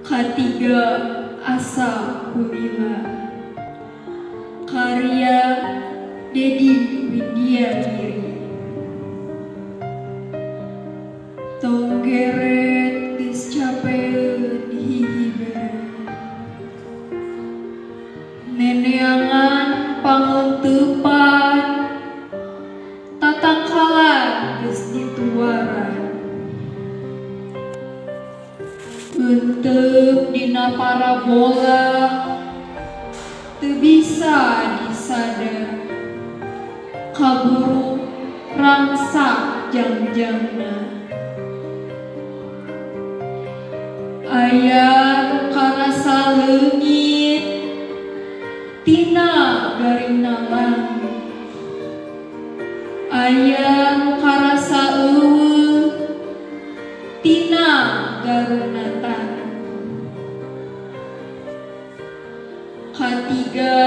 Katiga asa kulila. Karya Dedi Widiagiri. Tonggeret geus capeun hihibere. Neneangan panguntupan tatangkalan geus dituaran. Heunteup dina parabola teu bisa disada. Kaburu rangsak jangjangna. Aya nu karasa leungit tina garingna langit. Aya nu karasa eueuh tina garuna tanah. Katiga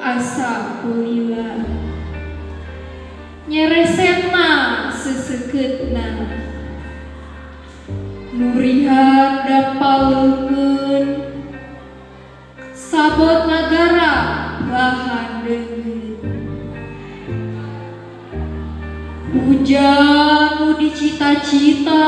asa kulila. Nyeresetna seseukeutna. Nurihan dan paleungeun sabot nagara lahan deungeun. Hujan nu dicita-cita